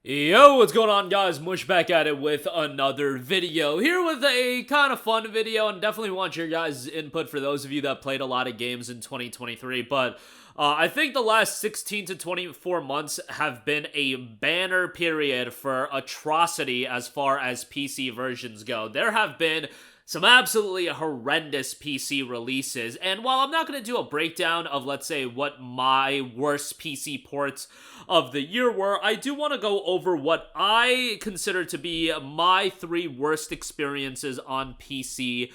Yo, what's going on, guys? Mush back at it with another video. Here with a kind of fun video, and definitely want your guys' input for those of you that played a lot of games in 2023. But I think the last 16 to 24 months have been a banner period for atrocity as far as PC versions go. There have been some absolutely horrendous PC releases, and while I'm not going to do a breakdown of, let's say, what my worst PC ports of the year were, I do want to go over what I consider to be my three worst experiences on PC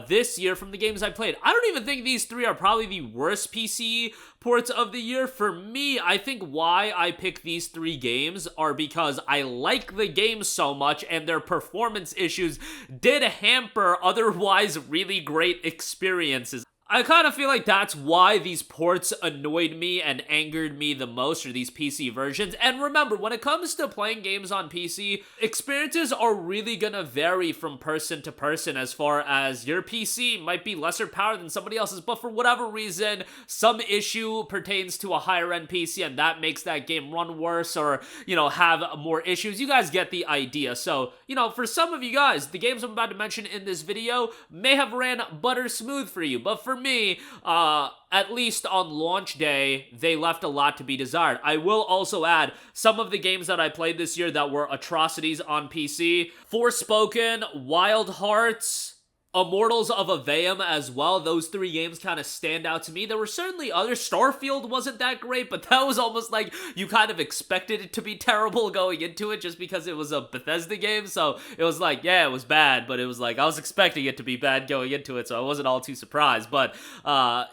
this year from the games I played. I don't even think these three are probably the worst PC ports of the year. For me, I think why I pick these three games are because I like the games so much, and their performance issues did hamper otherwise really great experiences. I kind of feel like that's why these ports annoyed me and angered me the most, or these PC versions. And remember, when it comes to playing games on PC, experiences are really gonna vary from person to person as far as your PC might be lesser power than somebody else's, but for whatever reason, some issue pertains to a higher end PC and that makes that game run worse or, have more issues. You guys get the idea. So, for some of you guys, the games I'm about to mention in this video may have ran butter smooth for you, but for me, at least on launch day, they left a lot to be desired. I will also add some of the games that I played this year that were atrocities on PC. Forspoken, Wild Hearts, Immortals of Aveum as well. Those three games kind of stand out to me. There were certainly others. Starfield wasn't that great, but that was almost like you kind of expected it to be terrible going into it just because it was a Bethesda game. So it was like, yeah, it was bad, but it was like I was expecting it to be bad going into it, so I wasn't all too surprised. But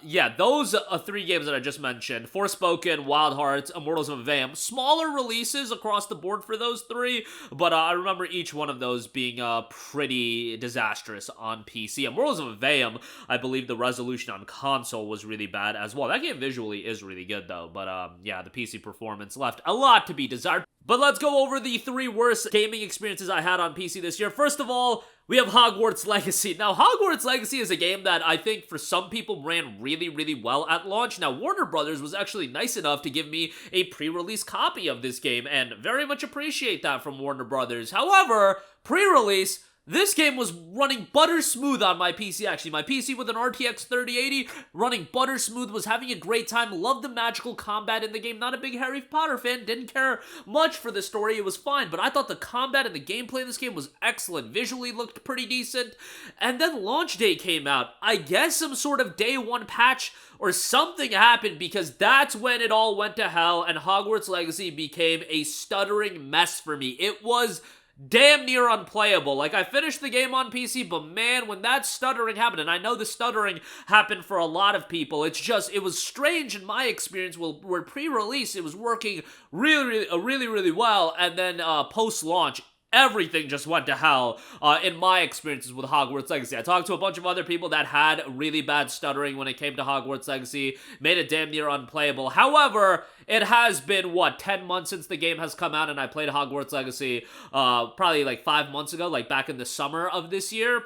yeah, those three games that I just mentioned, Forspoken, Wild Hearts, Immortals of Aveum, smaller releases across the board for those three, but I remember each one of those being pretty disastrous on PC. Immortals of Aveum, I believe the resolution on console was really bad as well. That game visually is really good though, but yeah, the PC performance left a lot to be desired. But let's go over the three worst gaming experiences I had on PC this year. First of all, we have Hogwarts Legacy. Now, Hogwarts Legacy is a game that I think for some people ran really, really well at launch. Now, Warner Brothers was actually nice enough to give me a pre-release copy of this game, and very much appreciate that from Warner Brothers. However, pre-release, this game was running butter smooth on my PC, actually. My PC with an RTX 3080 running butter smooth, was having a great time, loved the magical combat in the game. Not a big Harry Potter fan, didn't care much for the story, it was fine, but I thought the combat and the gameplay in this game was excellent. Visually looked pretty decent, and then launch day came out. I guess some sort of day one patch or something happened, because that's when it all went to hell and Hogwarts Legacy became a stuttering mess for me. It was damn near unplayable. Like, I finished the game on PC, but man, when that stuttering happened, and I know the stuttering happened for a lot of people, it's just, it was strange in my experience where pre-release, it was working really well, and then post-launch, everything just went to hell in my experiences with Hogwarts Legacy. I talked to a bunch of other people that had really bad stuttering when it came to Hogwarts Legacy, made it damn near unplayable. However, it has been, 10 months since the game has come out, and I played Hogwarts Legacy probably like 5 months ago, like back in the summer of this year.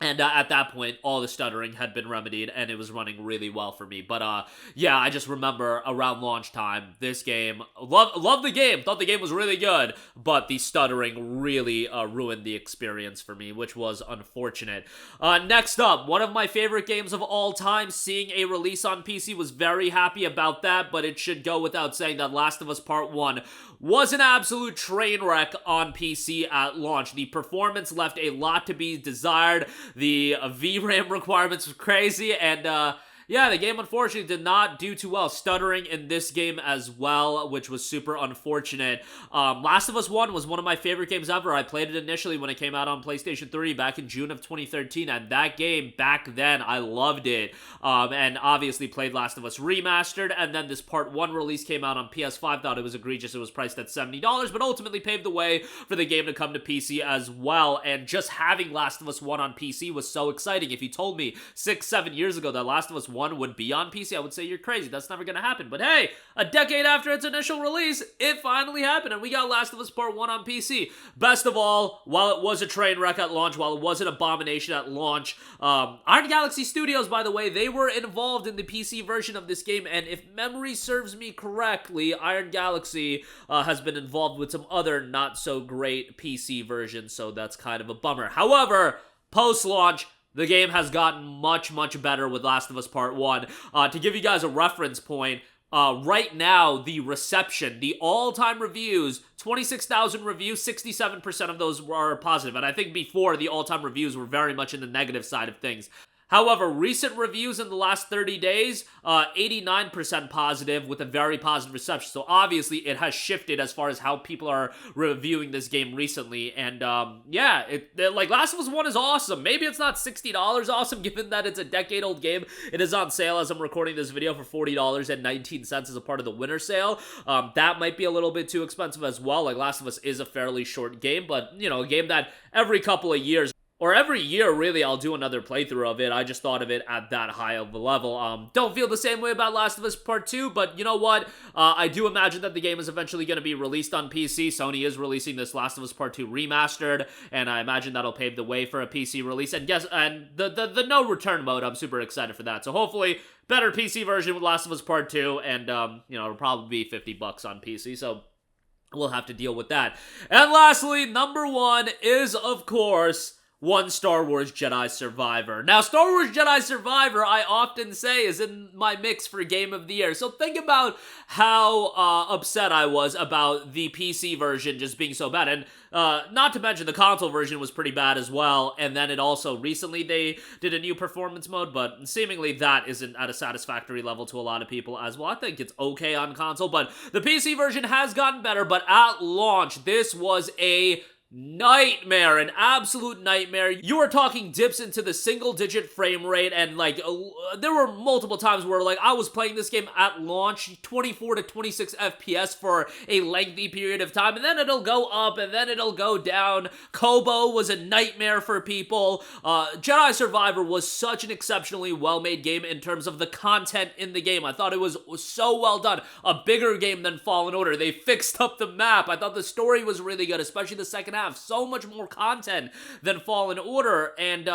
And at that point, all the stuttering had been remedied, and it was running really well for me. But yeah, I just remember around launch time, this game, love the game, thought the game was really good, but the stuttering really ruined the experience for me, which was unfortunate. Next up, one of my favorite games of all time, seeing a release on PC, was very happy about that, but it should go without saying that Last of Us Part 1 was an absolute train wreck on PC at launch. The performance left a lot to be desired. The VRAM requirements were crazy, and yeah, the game unfortunately did not do too well. Stuttering in this game as well, which was super unfortunate. Last of Us 1 was one of my favorite games ever. I played it initially when it came out on PlayStation 3 back in June of 2013, and that game back then, I loved it. And obviously played Last of Us Remastered, and then this Part 1 release came out on PS5. Thought it was egregious. It was priced at $70, but ultimately paved the way for the game to come to PC as well. And just having Last of Us 1 on PC was so exciting. If you told me 6-7 years ago that Last of Us 1 1 would be on PC, I would say you're crazy. That's never gonna happen. But hey, a decade after its initial release, it finally happened, and we got Last of Us Part 1 on PC. Best of all, while it was a train wreck at launch, while it was an abomination at launch, Iron Galaxy Studios, by the way, they were involved in the PC version of this game, and if memory serves me correctly, Iron Galaxy has been involved with some other not-so-great PC versions, so that's kind of a bummer. However, post-launch, the game has gotten much, much better with Last of Us Part 1. To give you guys a reference point, right now, the reception, the all-time reviews, 26,000 reviews, 67% of those are positive. And I think before, the all-time reviews were very much in the negative side of things. However, recent reviews in the last 30 days, 89% positive with a very positive reception. So obviously, it has shifted as far as how people are reviewing this game recently. And yeah, like Last of Us 1 is awesome. Maybe it's not $60 awesome, given that it's a decade-old game. It is on sale as I'm recording this video for $40.19 as a part of the winter sale. That might be a little bit too expensive as well. Like Last of Us is a fairly short game, but you know, a game that every couple of years, or every year, really, I'll do another playthrough of it. I just thought of it at that high of a level. Don't feel the same way about Last of Us Part 2, but you know what? I do imagine that the game is eventually going to be released on PC. Sony is releasing this Last of Us Part 2 remastered, and I imagine that'll pave the way for a PC release. And yes, and the no return mode, I'm super excited for that. So hopefully, better PC version with Last of Us Part 2, and you know, it'll probably be $50 on PC. So we'll have to deal with that. And lastly, number 1 is, of course, one Star Wars Jedi Survivor. Now, Star Wars Jedi Survivor, I often say, is in my mix for Game of the Year. So think about how upset I was about the PC version just being so bad. And not to mention, the console version was pretty bad as well. And then it also, recently, they did a new performance mode, but seemingly that isn't at a satisfactory level to a lot of people as well. I think it's okay on console, but the PC version has gotten better. But at launch, this was a nightmare, an absolute nightmare. You are talking dips into the single-digit frame rate, and like there were multiple times where like I was playing this game at launch 24 to 26 FPS for a lengthy period of time, and then it'll go up and then it'll go down. Kobo was a nightmare for people. Jedi Survivor was such an exceptionally well-made game in terms of the content in the game. I thought it was so well done. A bigger game than Fallen Order. They fixed up the map. I thought the story was really good, especially the second half. So much more content than Fallen Order, and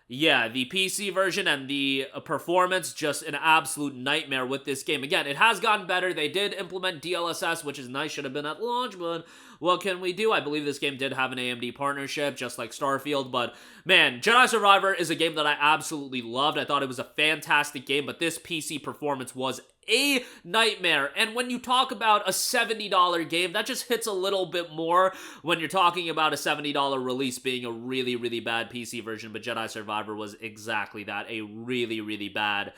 yeah, the PC version and the performance, just an absolute nightmare with this game. Again, it has gotten better. They did implement DLSS, which is nice, should have been at launch, but what can we do? I believe this game did have an AMD partnership, just like Starfield, but man, Jedi Survivor is a game that I absolutely loved. I thought it was a fantastic game, but this PC performance was a nightmare. And when you talk about a $70 game, that just hits a little bit more when you're talking about a $70 release being a really, really bad PC version. But Jedi Survivor was exactly that, a really, really bad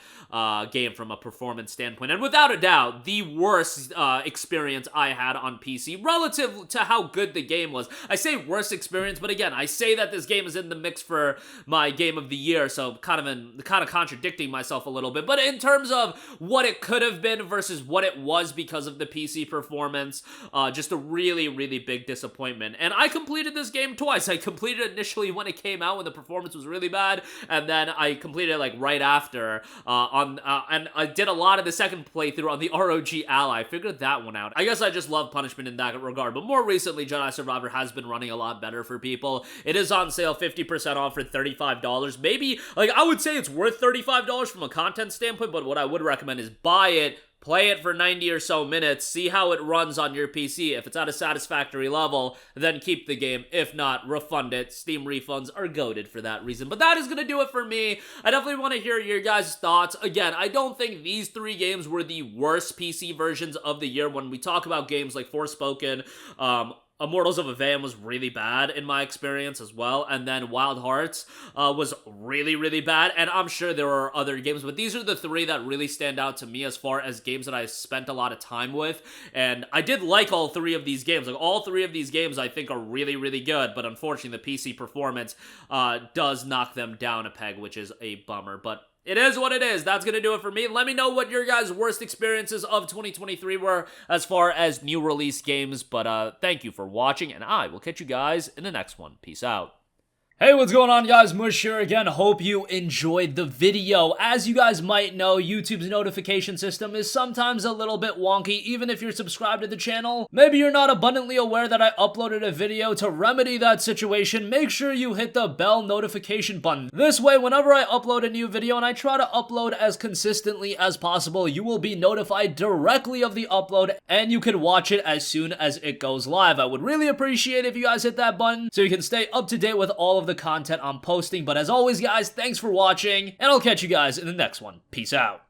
game from a performance standpoint. And without a doubt, the worst experience I had on PC relative to how good the game was. I say worst experience, but again, I say that this game is in the mix for my Game of the Year, so kind of contradicting myself a little bit. But in terms of what it could have been versus what it was because of the PC performance, just a really, really big disappointment. And I completed this game twice. I completed it initially when it came out, when the performance was really bad, and then I completed it like right after, and I did a lot of the second playthrough on the ROG Ally. I figured that one out. I guess I just love punishment in that regard, but more recently, Jedi Survivor has been running a lot better for people. It is on sale 50% off for $35. Maybe, like, I would say it's worth $35 from a content standpoint, but what I would recommend is buy it, play it for 90 or so minutes, see how it runs on your PC. If it's at a satisfactory level, then keep the game. If not, refund it. Steam refunds are goated for that reason. But that is going to do it for me. I definitely want to hear your guys' thoughts. Again, I don't think these 3 games were the worst PC versions of the year. When we talk about games like Forspoken, Immortals of Aveum was really bad in my experience as well, and then Wild Hearts was really, really bad, and I'm sure there are other games, but these are the 3 that really stand out to me as far as games that I spent a lot of time with, and I did like all 3 of these games. Like, all 3 of these games I think are really, really good, but unfortunately the PC performance does knock them down a peg, which is a bummer, but it is what it is. That's going to do it for me. Let me know what your guys' worst experiences of 2023 were as far as new release games. But thank you for watching, and I will catch you guys in the next one. Peace out. Hey, what's going on, guys? Mush here again. Hope you enjoyed the video. As you guys might know, YouTube's notification system is sometimes a little bit wonky, even if you're subscribed to the channel. Maybe you're not abundantly aware that I uploaded a video. To remedy that situation, make sure you hit the bell notification button. This way, whenever I upload a new video, and I try to upload as consistently as possible, you will be notified directly of the upload, and you can watch it as soon as it goes live. I would really appreciate if you guys hit that button so you can stay up to date with all of the content I'm posting. But as always, guys, thanks for watching, and I'll catch you guys in the next one. Peace out.